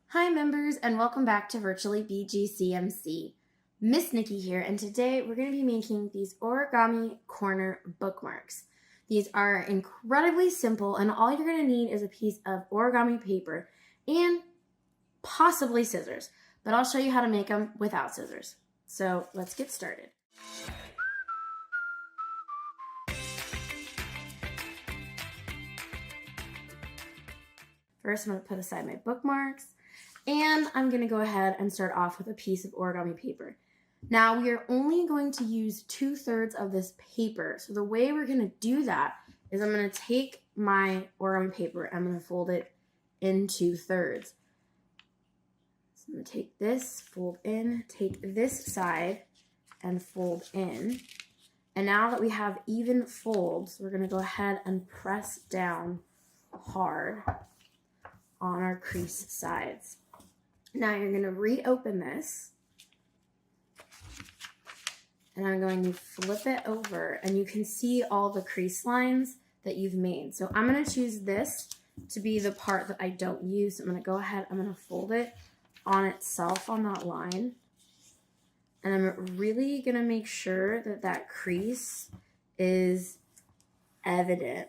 Hi members, and welcome back to Virtually BGCMC. Miss Nikki here, and today we're going to be making these origami corner bookmarks. These are incredibly simple, and all you're going to need is a piece of origami paper and possibly scissors, but I'll show you how to make them without scissors. So let's get started. First, I'm going to put aside my bookmarks. And I'm going to go ahead and start off with a piece of origami paper. Now, we are only going to use 2/3 of this paper. So the way we're going to do that is I'm going to take my origami paper and I'm going to fold it in 2/3. So I'm going to take this, fold in, take this side, and fold in. And now that we have even folds, we're going to go ahead and press down hard on our crease sides. Now you're going to reopen this, and I'm going to flip it over, and you can see all the crease lines that you've made. So I'm going to choose this to be the part that I don't use. So I'm going to go ahead, I'm going to fold it on itself on that line, and I'm really going to make sure that that crease is evident.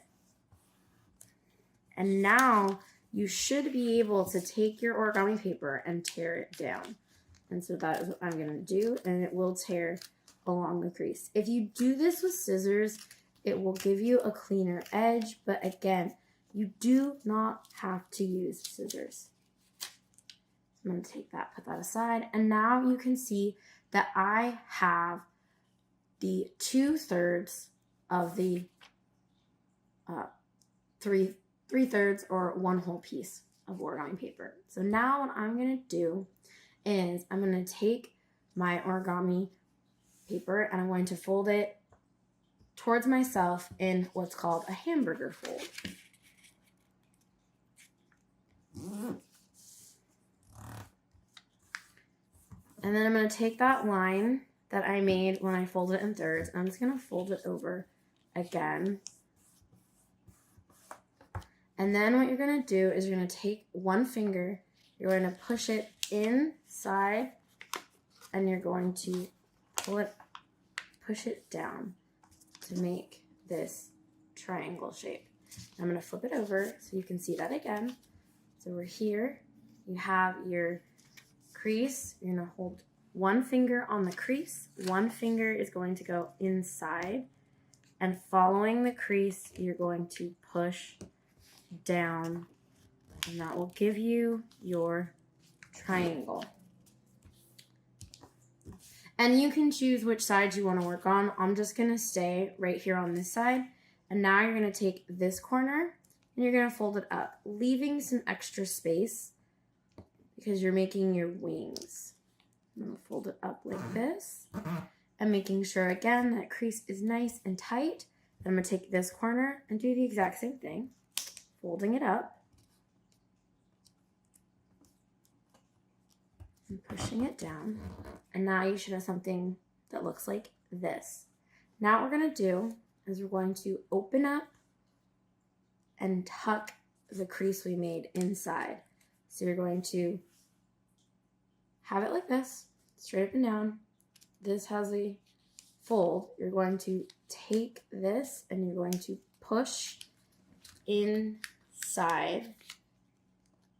And now you should be able to take your origami paper and tear it down. And so that is what I'm going to do, and it will tear along the crease. If you do this with scissors, it will give you a cleaner edge, but again, you do not have to use scissors. I'm going to take that, put that aside, and now you can see that I have the 2/3 of the 3/3 or one whole piece of origami paper. So now what I'm going to do is I'm going to take my origami paper and I'm going to fold it towards myself in what's called a hamburger fold. And then I'm going to take that line that I made when I folded it in thirds, and I'm just going to fold it over again. And then what you're going to do is you're going to take one finger, you're going to push it inside, and you're going to push it down to make this triangle shape. I'm going to flip it over so you can see that again. So we're here, you have your crease, you're going to hold one finger on the crease, one finger is going to go inside, and following the crease, you're going to push down, and that will give you your triangle. And you can choose which side you want to work on. I'm just going to stay right here on this side, and now you're going to take this corner and you're going to fold it up, leaving some extra space because you're making your wings. I'm going to fold it up like this and making sure again that crease is nice and tight. Then I'm going to take this corner and do the exact same thing, folding it up and pushing it down. And now you should have something that looks like this. Now what we're going to do is we're going to open up and tuck the crease we made inside. So you're going to have it like this, straight up and down. This has a fold. You're going to take this and you're going to push inside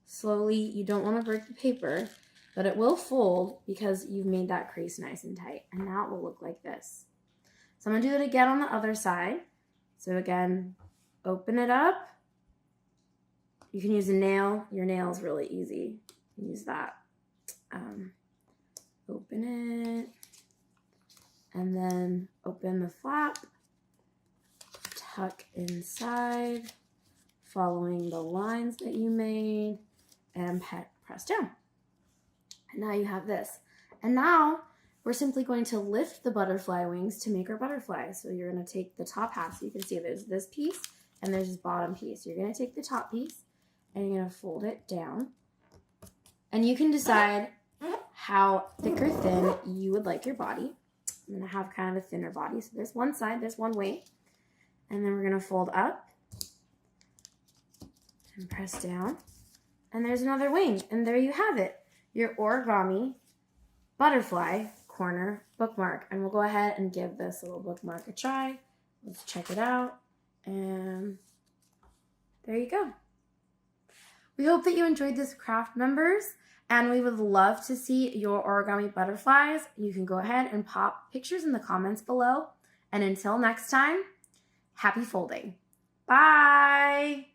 slowly. You don't want to break the paper, but it will fold because you've made that crease nice and tight. And now it will look like this. So I'm going to do it again on the other side. So again, open it up. You can use a nail. Your nail is really easy. Use that. Open it. And then open the flap. Tuck inside, following the lines that you made, and press down. And now you have this. And now we're simply going to lift the butterfly wings to make our butterfly. So you're going to take the top half. So you can see there's this piece and there's this bottom piece. You're going to take the top piece and you're going to fold it down. And you can decide how thick or thin you would like your body. I'm going to have kind of a thinner body. So there's one side, there's one way. And then we're going to fold up and press down. And there's another wing. And there you have it. Your origami butterfly corner bookmark. And we'll go ahead and give this little bookmark a try. Let's check it out. And there you go. We hope that you enjoyed this craft, members. And we would love to see your origami butterflies. You can go ahead and pop pictures in the comments below. And until next time, happy folding. Bye.